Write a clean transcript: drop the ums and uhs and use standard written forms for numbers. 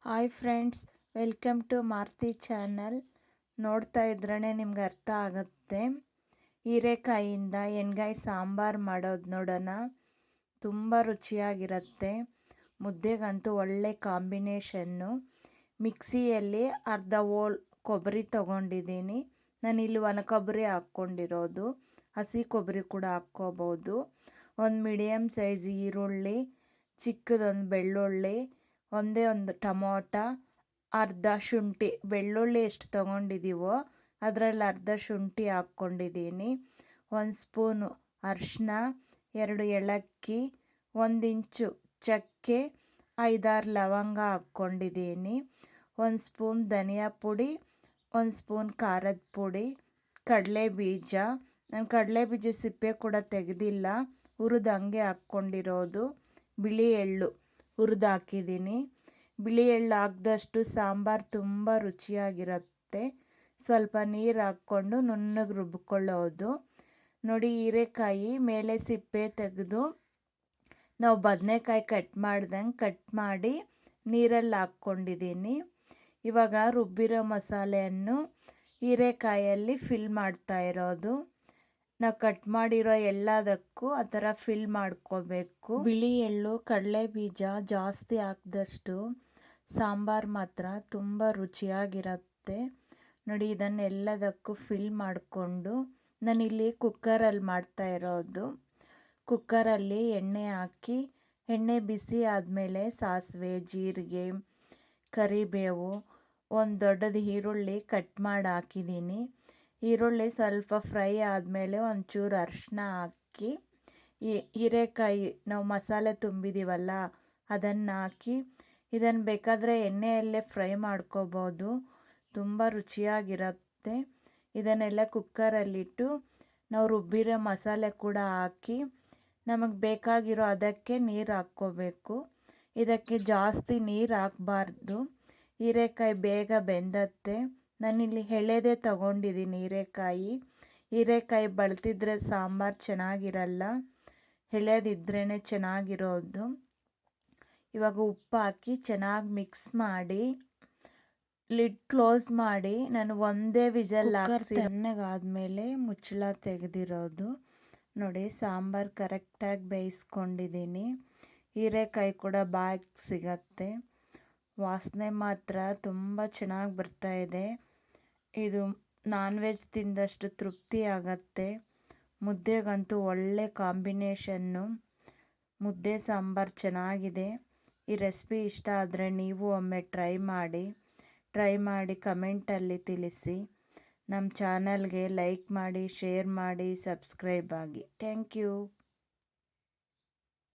Hi friends, welcome to Maruti channel. ನೋಡ್ತಾ ಇದ್ರೇ ನಿಮ್ಗೆ ಅರ್ಥ ಆಗುತ್ತೆ. ಹೀರೆಕಾಯಿಯಿಂದ ಎಣ್ಗಾಯಿ ಸಾಂಬಾರು ಮಾಡೋದು ನೋಡೋಣ. ತುಂಬ ರುಚಿಯಾಗಿರುತ್ತೆ. ಮುದ್ದೆಗಂತೂ ಒಳ್ಳೆ ಕಾಂಬಿನೇಷನ್ನು. ಮಿಕ್ಸಿಯಲ್ಲಿ ಅರ್ಧ ಹೋಳು ಕೊಬ್ಬರಿ ತೊಗೊಂಡಿದ್ದೀನಿ. ನಾನಿಲ್ಲಿ ಒಣ ಕೊಬ್ಬರಿ ಹಾಕ್ಕೊಂಡಿರೋದು, ಹಸಿ ಕೊಬ್ಬರಿ ಕೂಡ ಹಾಕ್ಕೋಬೋದು. ಒಂದು ಮೀಡಿಯಮ್ ಸೈಜ್ ಈರುಳ್ಳಿ, ಚಿಕ್ಕದೊಂದು ಬೆಳ್ಳುಳ್ಳಿ, ಒಂದೇ ಒಂದು ಟೊಮೊಟ, ಅರ್ಧ ಶುಂಠಿ. ಬೆಳ್ಳುಳ್ಳಿ ಎಷ್ಟು ತೊಗೊಂಡಿದ್ದೀವೋ ಅದರಲ್ಲಿ ಅರ್ಧ ಶುಂಠಿ ಹಾಕ್ಕೊಂಡಿದ್ದೀನಿ. 1 ಸ್ಪೂನು ಅರಿಶಿನ, 2 ಏಲಕ್ಕಿ, 1 ಇಂಚು ಚಕ್ಕೆ, 5-6 ಲವಂಗ ಹಾಕ್ಕೊಂಡಿದ್ದೀನಿ. 1 ಸ್ಪೂನ್ ಧನಿಯಾ ಪುಡಿ, 1 ಸ್ಪೂನ್ ಖಾರದ ಪುಡಿ, ಕಡಲೆ ಬೀಜ. ನಾನು ಕಡಲೆ ಬೀಜ ಸಿಪ್ಪೆ ಕೂಡ ತೆಗೆದಿಲ್ಲ, ಹುರಿದು ಹಂಗೆ ಹಾಕ್ಕೊಂಡಿರೋದು. ಬಿಳಿ ಎಳ್ಳು ಹುರಿದು ಹಾಕಿದ್ದೀನಿ. ಬಿಳಿ ಎಳ್ಳು ಹಾಕಿದಷ್ಟು ಸಾಂಬಾರು ತುಂಬ ರುಚಿಯಾಗಿರುತ್ತೆ. ಸ್ವಲ್ಪ ನೀರು ಹಾಕ್ಕೊಂಡು ನುಣ್ಣಗೆ ರುಬ್ಕೊಳ್ಳೋದು. ನೋಡಿ, ಹೀರೆಕಾಯಿ ಮೇಲೆ ಸಿಪ್ಪೆ ತೆಗೆದು ನಾವು ಬದನೆಕಾಯಿ ಕಟ್ ಮಾಡ್ದಂಗೆ ಕಟ್ ಮಾಡಿ ನೀರಲ್ಲಿ ಹಾಕ್ಕೊಂಡಿದ್ದೀನಿ. ಇವಾಗ ರುಬ್ಬಿರೋ ಮಸಾಲೆಯನ್ನು ಹೀರೆಕಾಯಲ್ಲಿ ಫಿಲ್ ಮಾಡ್ತಾ ಇರೋದು. ನಾವು ಕಟ್ ಮಾಡಿರೋ ಎಲ್ಲದಕ್ಕೂ ಆ ಥರ ಫಿಲ್ ಮಾಡ್ಕೋಬೇಕು. ಬಿಳಿ ಎಳ್ಳು, ಕಡಲೆ ಬೀಜ ಜಾಸ್ತಿ ಹಾಕಿದಷ್ಟು ಸಾಂಬಾರು ಮಾತ್ರ ತುಂಬ ರುಚಿಯಾಗಿರುತ್ತೆ. ನೋಡಿ, ಇದನ್ನೆಲ್ಲದಕ್ಕೂ ಫಿಲ್ ಮಾಡಿಕೊಂಡು ನಾನಿಲ್ಲಿ ಕುಕ್ಕರಲ್ಲಿ ಮಾಡ್ತಾ ಇರೋದು. ಕುಕ್ಕರಲ್ಲಿ ಎಣ್ಣೆ ಹಾಕಿ, ಎಣ್ಣೆ ಬಿಸಿ ಆದಮೇಲೆ ಸಾಸಿವೆ, ಜೀರಿಗೆ, ಕರಿಬೇವು, ಒಂದು ದೊಡ್ಡದು ಈರುಳ್ಳಿ ಕಟ್ ಮಾಡಿ ಹಾಕಿದ್ದೀನಿ. ಈರುಳ್ಳಿ ಸ್ವಲ್ಪ ಫ್ರೈ ಆದಮೇಲೆ ಒಂಚೂರು ಅರಿಶಿನ ಹಾಕಿ, ಹೀರೆಕಾಯಿ ನಾವು ಮಸಾಲೆ ತುಂಬಿದ್ದೀವಲ್ಲ ಅದನ್ನು ಹಾಕಿ, ಇದನ್ನು ಬೇಕಾದರೆ ಎಣ್ಣೆಯಲ್ಲೇ ಫ್ರೈ ಮಾಡ್ಕೋಬೋದು. ತುಂಬ ರುಚಿಯಾಗಿರುತ್ತೆ. ಇದನ್ನೆಲ್ಲ ಕುಕ್ಕರಲ್ಲಿಟ್ಟು ನಾವು ರುಬ್ಬಿರೋ ಮಸಾಲೆ ಕೂಡ ಹಾಕಿ ನಮಗೆ ಬೇಕಾಗಿರೋ ಅದಕ್ಕೆ ನೀರು ಹಾಕ್ಕೋಬೇಕು. ಇದಕ್ಕೆ ಜಾಸ್ತಿ ನೀರು ಹಾಕಬಾರ್ದು, ಹೀರೆಕಾಯಿ ಬೇಗ ಬೆಂದತ್ತೆ. ನಾನಿಲ್ಲಿ ಎಳೆದೇ ತಗೊಂಡಿದ್ದೀನಿ ಹೀರೆಕಾಯಿ. ಹೀರೆಕಾಯಿ ಬಳತಿದ್ರೆ ಸಾಂಬಾರು ಚೆನ್ನಾಗಿರಲ್ಲ, ಎಳೆದಿದ್ರೇ ಚೆನ್ನಾಗಿರೋದು. ಇವಾಗ ಉಪ್ಪು ಹಾಕಿ ಚೆನ್ನಾಗಿ ಮಿಕ್ಸ್ ಮಾಡಿ ಲಿಡ್ ಕ್ಲೋಸ್ ಮಾಡಿ ನಾನು ಒಂದೇ ವಿಷಲ್ ಹಾಕಿ ತಣ್ಣಗಾದ್ಮೇಲೆ ಮುಚ್ಚಳ ತೆಗೆದಿರೋದು. ನೋಡಿ, ಸಾಂಬಾರು ಕರೆಕ್ಟಾಗಿ ಬೇಯಿಸ್ಕೊಂಡಿದ್ದೀನಿ. ಹೀರೆಕಾಯಿ ಕೂಡ ಬಾಯಿಗೆ ಸಿಗತ್ತೆ. ವಾಸನೆ ಮಾತ್ರ ತುಂಬ ಚೆನ್ನಾಗಿ ಬರ್ತಾಯಿದೆ. ಇದು ನಾನ್ ವೆಜ್ ತಿಂದಷ್ಟು ತೃಪ್ತಿ ಆಗತ್ತೆ. ಮುದ್ದೆಗಂತೂ ಒಳ್ಳೆ ಕಾಂಬಿನೇಷನ್ನು. ಮುದ್ದೆ ಸಾಂಬಾರು ಚೆನ್ನಾಗಿದೆ. ಈ ರೆಸಿಪಿ ಇಷ್ಟ ಆದರೆ ನೀವು ಒಮ್ಮೆ ಟ್ರೈ ಮಾಡಿ ಕಮೆಂಟಲ್ಲಿ ತಿಳಿಸಿ. ನಮ್ಮ ಚಾನಲ್ಗೆ ಲೈಕ್ ಮಾಡಿ, ಶೇರ್ ಮಾಡಿ, ಸಬ್ಸ್ಕ್ರೈಬ್ ಆಗಿ. Thank you.